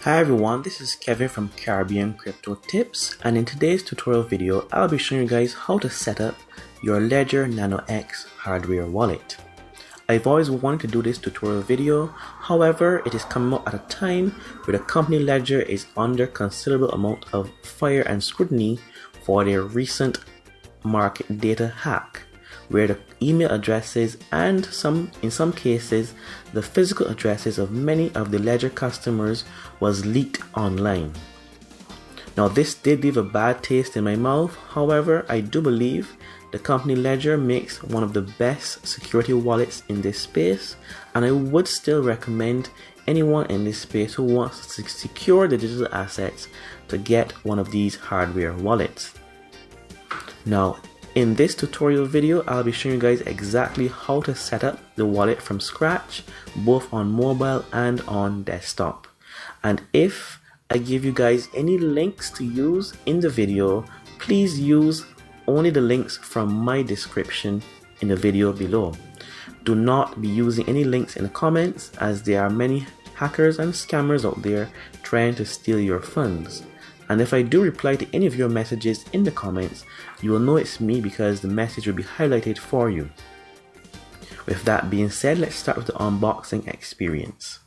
Hi everyone, this is Kevin from CaribbeanCryptoTips, and in today's tutorial video I'll be showing you guys how to set up your Ledger Nano X hardware wallet. I've always wanted to do this tutorial video, however it is coming up at a time where the company Ledger is under considerable amount of fire and scrutiny for their recent market data hack, where the email addresses and in some cases the physical addresses of many of the Ledger customers was leaked online. Now this did leave a bad taste in my mouth, however I do believe the company Ledger makes one of the best security wallets in this space, and I would still recommend anyone in this space who wants to secure the digital assets to get one of these hardware wallets. Now in this tutorial video, I'll be showing you guys exactly how to set up the wallet from scratch, both on mobile and on desktop. And if I give you guys any links to use in the video, please use only the links from my description in the video below. Do not be using any links in the comments, as there are many hackers and scammers out there trying to steal your funds. And if I do reply to any of your messages in the comments, you will know it's me because the message will be highlighted for you. With that being said, let's start with the unboxing experience.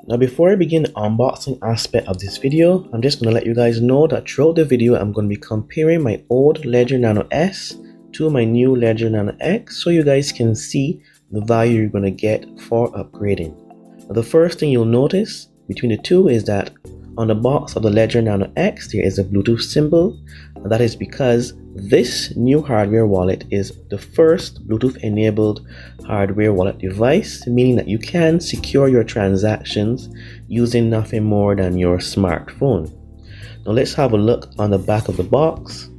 Now before I begin the unboxing aspect of this video, I'm just going to let you guys know that throughout the video I'm going to be comparing my old Ledger Nano S to my new Ledger Nano X, so you guys can see the value you're going to get for upgrading. Now, the first thing you'll notice between the two is that on the box of the Ledger Nano X there is a Bluetooth symbol, and that is because this new hardware wallet is the first Bluetooth enabled hardware wallet device, meaning that you can secure your transactions using nothing more than your smartphone. Now let's have a look on the back of the box.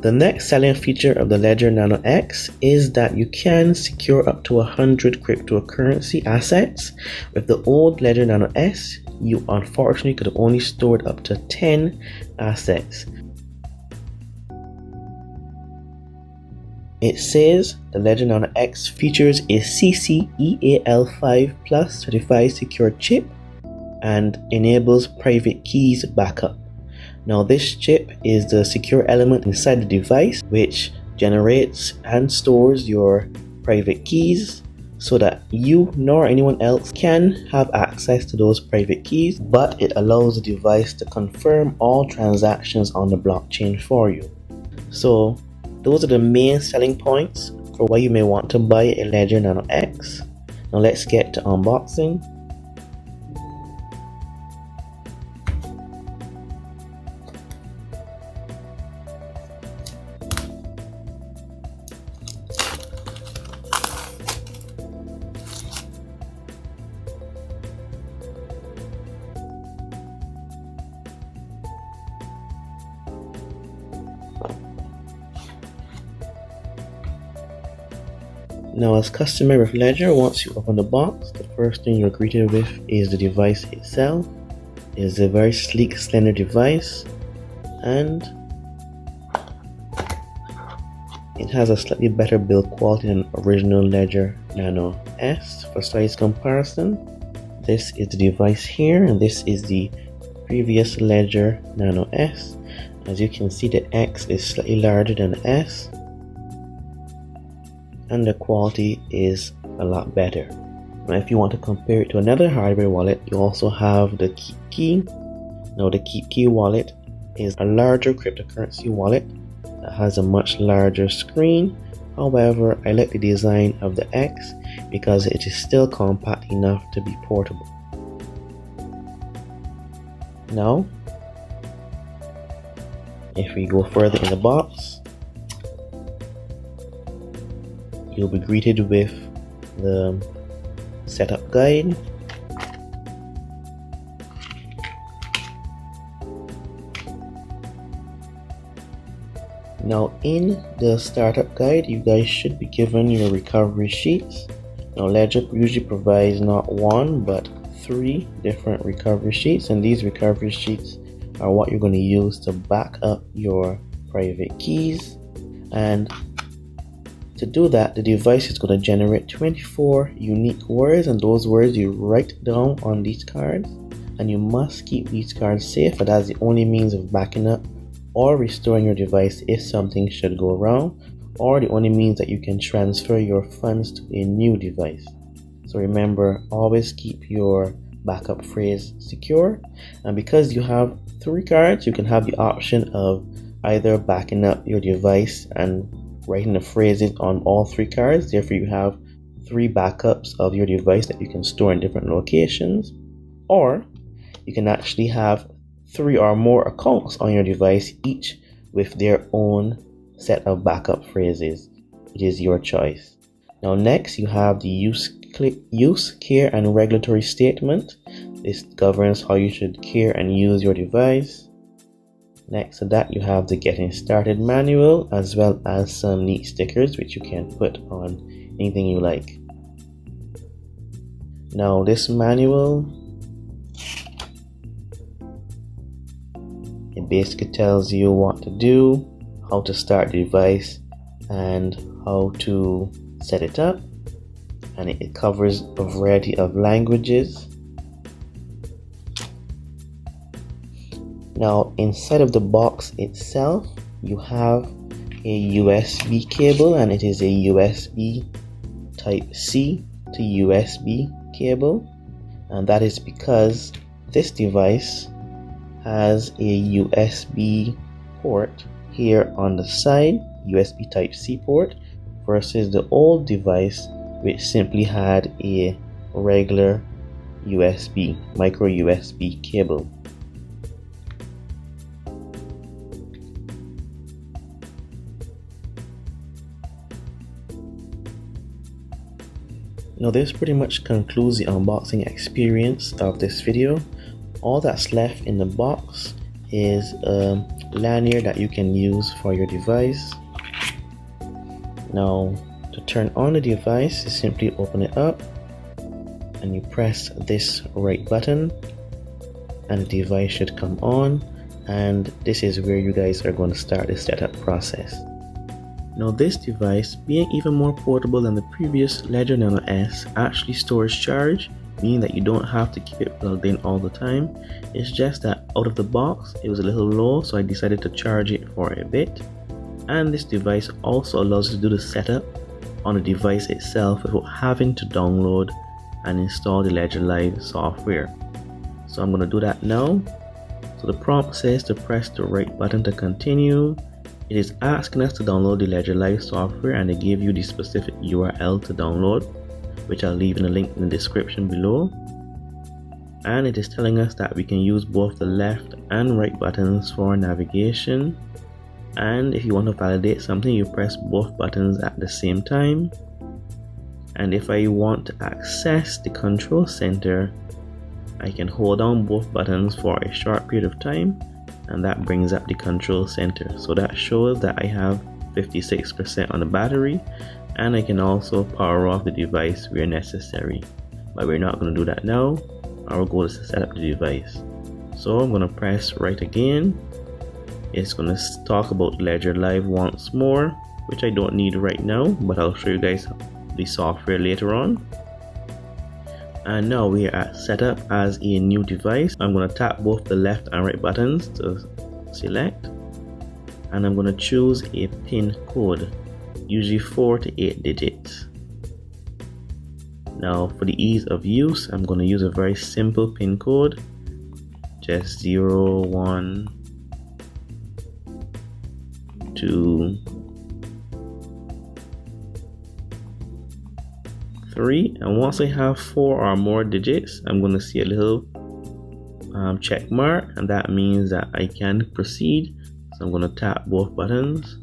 The next selling feature of the Ledger Nano X is that you can secure up to 100 cryptocurrency assets. With the old Ledger Nano S, you unfortunately could have only stored up to 10 assets. It says the Ledger Nano X features a CCEAL5 Plus certified secure chip and enables private keys backup. Now this chip is the secure element inside the device which generates and stores your private keys so that you nor anyone else can have access to those private keys, but it allows the device to confirm all transactions on the blockchain for you. So those are the main selling points for why you may want to buy a Ledger Nano X. Now let's get to unboxing. Now as customary with Ledger, once you open the box, the first thing you're greeted with is the device itself. It is a very sleek, slender device, and it has a slightly better build quality than original Ledger Nano S. For size comparison, this is the device here and this is the previous Ledger Nano S. As you can see, the X is slightly larger than the S, and the quality is a lot better. Now if you want to compare it to another hardware wallet, you also have the KeepKey. Now the KeepKey wallet is a larger cryptocurrency wallet that has a much larger screen. However, I like the design of the X because it is still compact enough to be portable. Now if we go further in the box, you'll be greeted with the setup guide. Now in the startup guide, you guys should be given your recovery sheets. Now Ledger usually provides not one but 3 different recovery sheets, and these recovery sheets are what you're going to use to back up your private keys. And To do that, the device is going to generate 24 unique words, and those words you write down on these cards, and you must keep these cards safe, and that's the only means of backing up or restoring your device if something should go wrong, or the only means that you can transfer your funds to a new device. So remember, always keep your backup phrase secure, and because you have 3 cards, you can have the option of either backing up your device and writing the phrases on all 3 cards. Therefore, you have 3 backups of your device that you can store in different locations, or you can actually have 3 or more accounts on your device, each with their own set of backup phrases. It is your choice. Now next, you have the use, care, and regulatory statement. This governs how you should care and use your device. Next to that, you have the getting started manual, as well as some neat stickers which you can put on anything you like. Now this manual, it basically tells you what to do, how to start the device, and how to set it up, and it covers a variety of languages. Now inside of the box itself, you have a USB cable, and it is a USB type C to USB cable, and that is because this device has a USB port here on the side, USB type C port, versus the old device which simply had a regular USB, micro USB cable. Now this pretty much concludes the unboxing experience of this video. All that's left in the box is a lanyard that you can use for your device. Now to turn on the device, you simply open it up and you press this right button and the device should come on, and this is where you guys are going to start the setup process. Now this device, being even more portable than the previous Ledger Nano S, actually stores charge, meaning that you don't have to keep it plugged in all the time. It's just that out of the box it was a little low, so I decided to charge it for a bit. And this device also allows you to do the setup on the device itself without having to download and install the Ledger Live software. So I'm going to do that now. So the prompt says to press the right button to continue. It is asking us to download the Ledger Live software, and they give you the specific URL to download, which I'll leave in the link in the description below. And it is telling us that we can use both the left and right buttons for navigation. And if you want to validate something, you press both buttons at the same time. And if I want to access the control center, I can hold down both buttons for a short period of time, and that brings up the control center. So that shows that I have 56% on the battery, and I can also power off the device where necessary. But we're not going to do that now. Our goal is to set up the device. So I'm going to press right again. It's going to talk about Ledger Live once more, which I don't need right now, but I'll show you guys the software later on. And now we are at setup as a new device. I'm going to tap both the left and right buttons to select, and I'm going to choose a PIN code, usually 4 to 8 digits. Now for the ease of use, I'm going to use a very simple PIN code, just 0, 1, 2, 3, and once I have 4 or more digits, I'm going to see a little check mark, and that means that I can proceed. So I'm going to tap both buttons,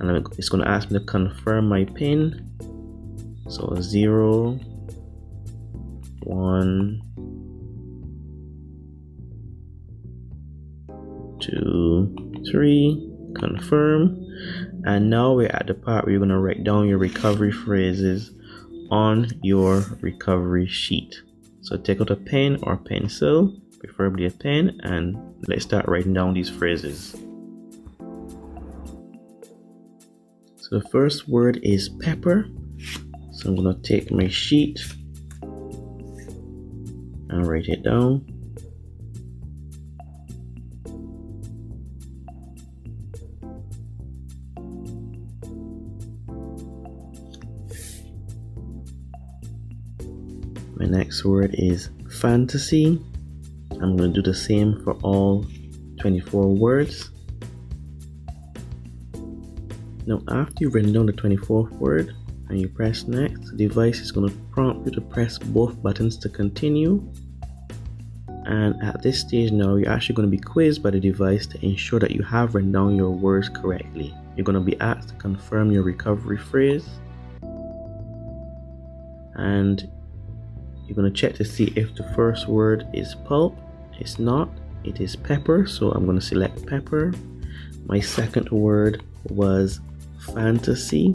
and it's going to ask me to confirm my PIN. So 0, 1, 2, 3, confirm. And now we're at the part where you're going to write down your recovery phrases on your recovery sheet. So take out a pen or pencil, preferably a pen, and let's start writing down these phrases. So So the first word is pepper. So I'm going to take my sheet and write it down. My next word is fantasy. I'm going to do the same for all 24 words. Now after you've written down the 24th word and you press next, the device is going to prompt you to press both buttons to continue. And at this stage now, you're actually going to be quizzed by the device to ensure that you have written down your words correctly. You're going to be asked to confirm your recovery phrase, and you're going to check to see if the first word is pulp. It's not, it is pepper, so I'm going to select pepper. My second word was fantasy,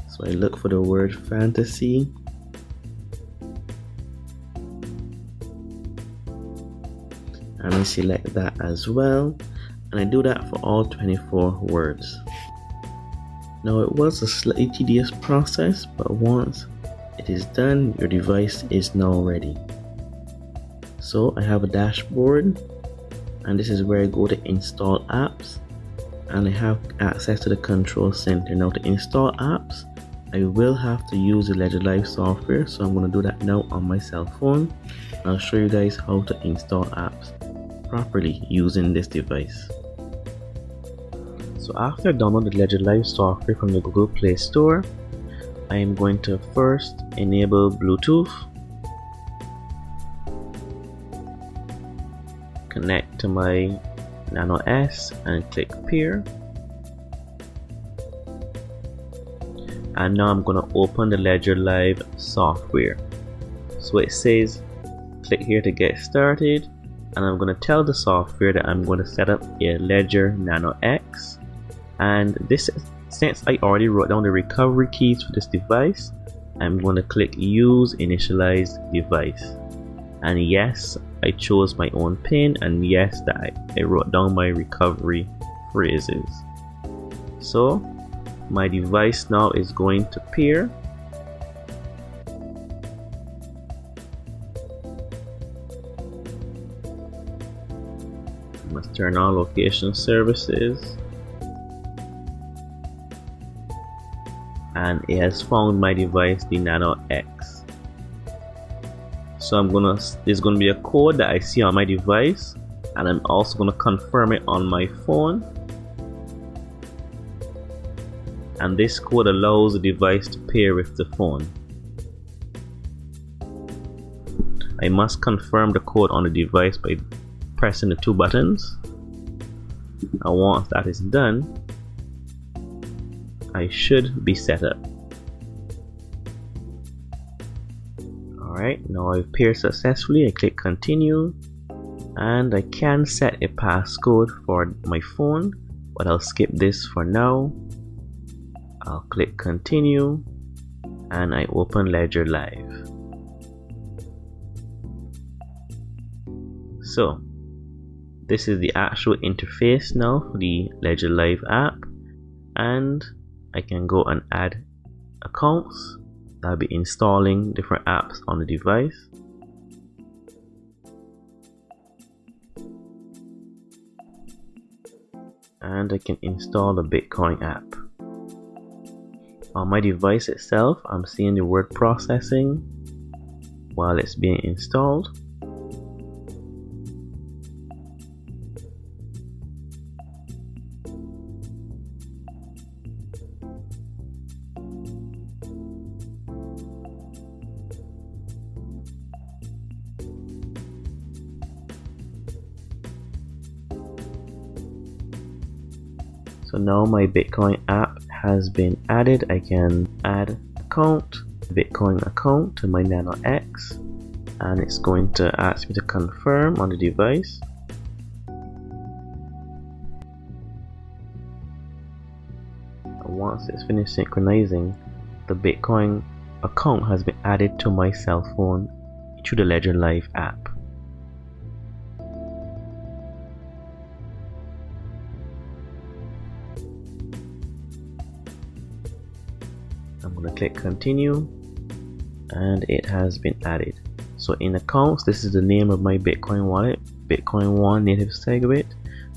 so I look for the word fantasy. And I select that as well, and I do that for all 24 words. Now it was a slightly tedious process, but once it is done, your device is now ready. So I have a dashboard, and this is where I go to install apps, and I have access to the control center. Now to install apps, I will have to use the Ledger Live software, so I'm going to do that now on my cell phone. I'll show you guys how to install apps properly using this device. So after I download the Ledger Live software from the Google Play Store, I am going to first enable Bluetooth, connect to my Nano S and click pair. And now I'm going to open the Ledger Live software. So it says click here to get started, and I'm going to tell the software that I'm going to set up a Ledger Nano X. And this, since I already wrote down the recovery keys for this device, I'm going to click use initialize device. And yes, I chose my own pin, and yes, that I wrote down my recovery phrases. So my device now is going to pair. I must turn on location services, and it has found my device, the Nano X. So there's gonna be a code that I see on my device, and I'm also gonna confirm it on my phone. And this code allows the device to pair with the phone. I must confirm the code on the device by pressing the two buttons. And once that is done, I should be set up. Alright, now I've paired successfully. I click continue, and I can set a passcode for my phone, but I'll skip this for now. I'll click continue, and I open Ledger Live. So this is the actual interface now for the Ledger Live app, and I can go and add accounts. I'll be installing different apps on the device. And I can install the Bitcoin app. On my device itself, I'm seeing the word processing while it's being installed. So now my Bitcoin app has been added. I can add account, Bitcoin account to my Nano X, and it's going to ask me to confirm on the device. And once it's finished synchronizing, the Bitcoin account has been added to my cell phone through the Ledger Live app. I'm going to click continue, and it has been added. So in accounts, this is the name of my Bitcoin wallet, Bitcoin One native SegWit.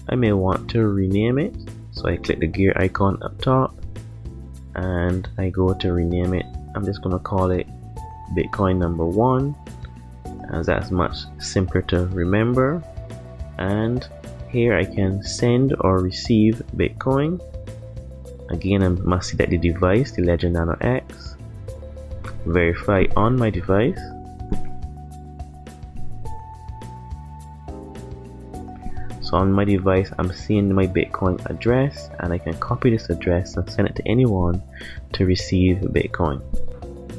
I may want to rename it, so I click the gear icon up top and I go to rename it. I'm just going to call it Bitcoin number 1, as that's much simpler to remember. And here I can send or receive Bitcoin. Again, I must select the device, the Ledger Nano X, verify on my device. So on my device, I'm seeing my Bitcoin address, and I can copy this address and send it to anyone to receive Bitcoin.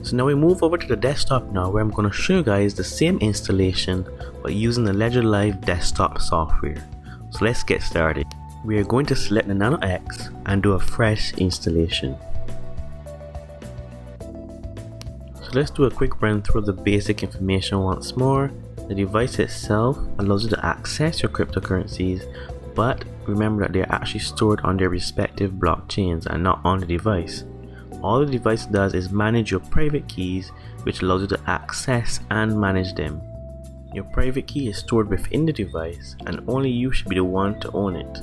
So now we move over to the desktop now, where I'm going to show you guys the same installation but using the Ledger Live desktop software. So let's get started. We are going to select the Nano X and do a fresh installation. So let's do a quick run through the basic information once more. The device itself allows you to access your cryptocurrencies, but remember that they are actually stored on their respective blockchains and not on the device. All the device does is manage your private keys, which allows you to access and manage them. Your private key is stored within the device, and only you should be the one to own it.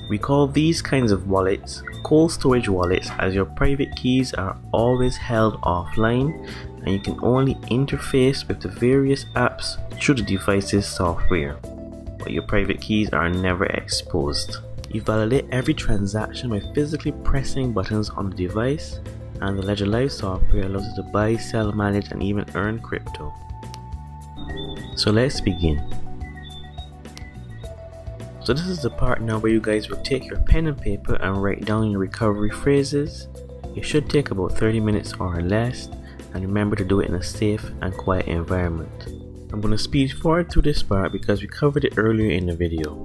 We call these kinds of wallets cold storage wallets, as your private keys are always held offline and you can only interface with the various apps through the device's software, but your private keys are never exposed. You validate every transaction by physically pressing buttons on the device, and the Ledger Live software allows you to buy, sell, manage, and even earn crypto. So let's begin. So this is the part now where you guys will take your pen and paper and write down your recovery phrases. It should take about 30 minutes or less, and remember to do it in a safe and quiet environment. I'm going to speed forward through this part because we covered it earlier in the video.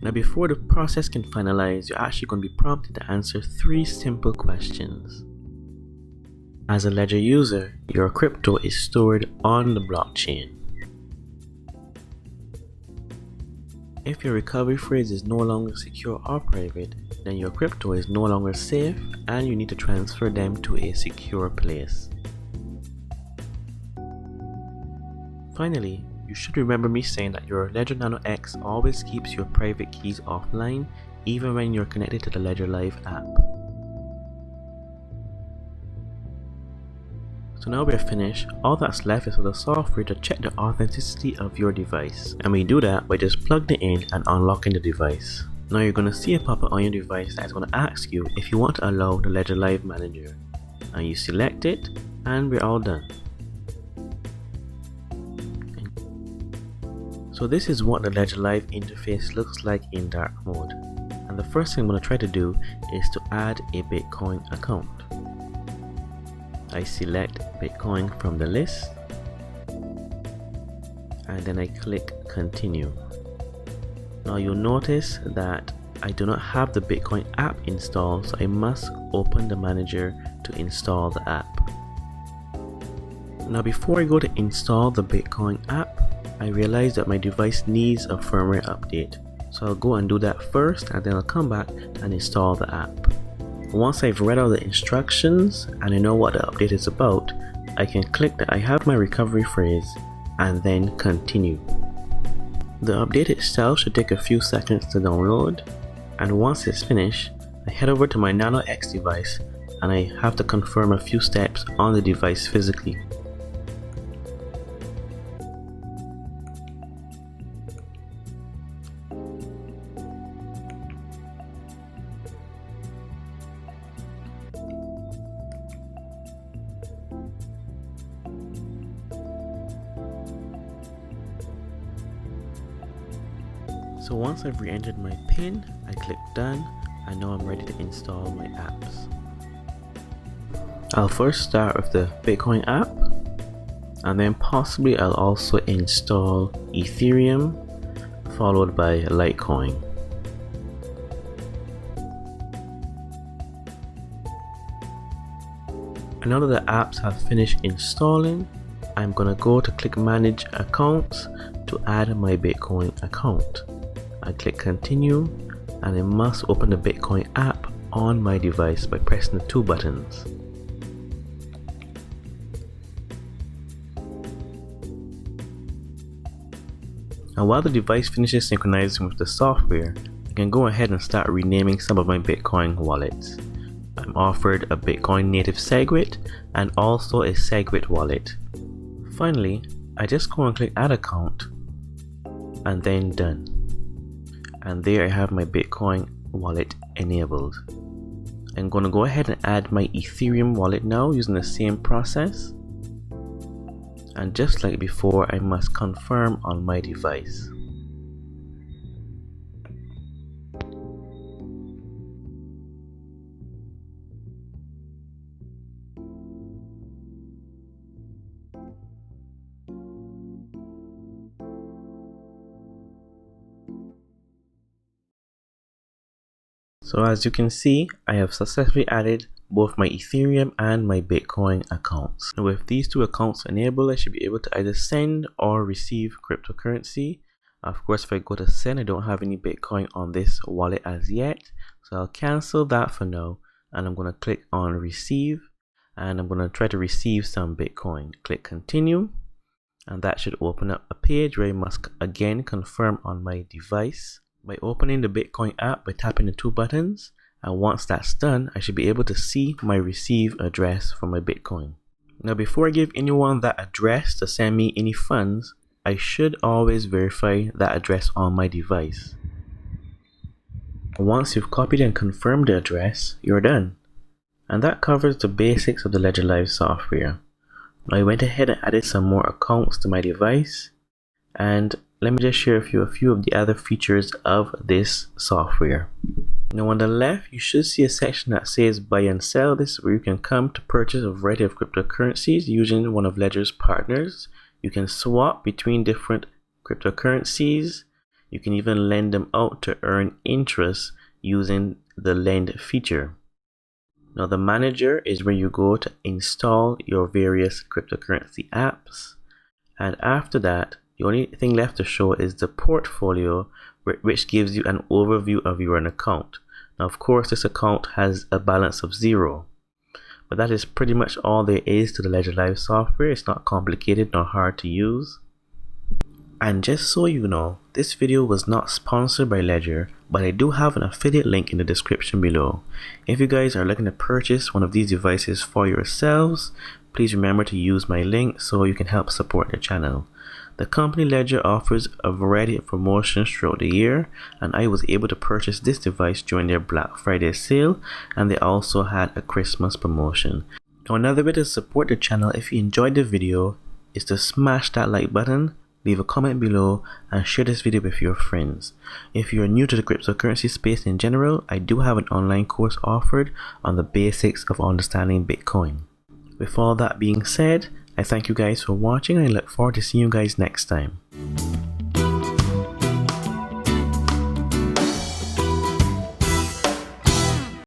Now before the process can finalize, you're actually going to be prompted to answer 3 simple questions. As a Ledger user, your crypto is stored on the blockchain. If your recovery phrase is no longer secure or private, then your crypto is no longer safe and you need to transfer them to a secure place. Finally, you should remember me saying that your Ledger Nano X always keeps your private keys offline even when you're connected to the Ledger Live app. So now we're finished. All that's left is for the software to check the authenticity of your device, and we do that by just plugging it in and unlocking the device. Now you're going to see a pop-up on your device that's going to ask you if you want to allow the Ledger Live manager, and you select it and we're all done. So this is what the Ledger Live interface looks like in dark mode, and the first thing I'm going to try to do is to add a Bitcoin account. I select Bitcoin from the list and then I click continue. Now you'll notice that I do not have the Bitcoin app installed, so I must open the manager to install the app. Now before I go to install the Bitcoin app, I realize that my device needs a firmware update, so I'll go and do that first, and then I'll come back and install the app. Once I've read all the instructions and I know what the update is about, I can click that I have my recovery phrase and then continue. The update itself should take a few seconds to download, and once it's finished, I head over to my Nano X device and I have to confirm a few steps on the device physically. So once I've re-entered my PIN, I click done, and now I'm ready to install my apps. I'll first start with the Bitcoin app, and then possibly I'll also install Ethereum, followed by Litecoin. And now that the apps have finished installing, I'm gonna go to click manage accounts to add my Bitcoin account. I click continue, and I must open the Bitcoin app on my device by pressing the two buttons. And while the device finishes synchronizing with the software, I can go ahead and start renaming some of my Bitcoin wallets. I'm offered a Bitcoin native SegWit and also a SegWit wallet. Finally, I just go and click add account and then done. And there I have my Bitcoin wallet enabled. I'm going to go ahead and add my Ethereum wallet now using the same process. And just like before, I must confirm on my device. So as you can see, I have successfully added both my Ethereum and my Bitcoin accounts. And with these two accounts enabled, I should be able to either send or receive cryptocurrency. Of course, if I go to send, I don't have any Bitcoin on this wallet as yet. So I'll cancel that for now, and I'm going to click on receive, and I'm going to try to receive some Bitcoin. Click continue, and that should open up a page where I must again confirm on my device by opening the Bitcoin app by tapping the two buttons. And once that's done, I should be able to see my receive address for my Bitcoin. Now before I give anyone that address to send me any funds, I should always verify that address on my device. Once you've copied and confirmed the address, you're done. And that covers the basics of the Ledger Live software. Now I went ahead and added some more accounts to my device, and let me just share with you a few of the other features of this software. Now on the left, you should see a section that says buy and sell. This is where you can come to purchase a variety of cryptocurrencies using one of Ledger's partners. You can swap between different cryptocurrencies. You can even lend them out to earn interest using the lend feature. Now the manager is where you go to install your various cryptocurrency apps. And after that, the only thing left to show is the portfolio, which gives you an overview of your account. Now of course this account has a balance of 0, but that is pretty much all there is to the Ledger Live software. It's not complicated nor hard to use. And just so you know, this video was not sponsored by Ledger, but I do have an affiliate link in the description below. If you guys are looking to purchase one of these devices for yourselves, please remember to use my link so you can help support the channel. The company Ledger offers a variety of promotions throughout the year, and I was able to purchase this device during their Black Friday sale, and they also had a Christmas promotion. Now another way to support the channel if you enjoyed the video is to smash that like button, leave a comment below, and share this video with your friends. If you're new to the cryptocurrency space in general, I do have an online course offered on the basics of understanding Bitcoin. With all that being said, I thank you guys for watching, and I look forward to seeing you guys next time.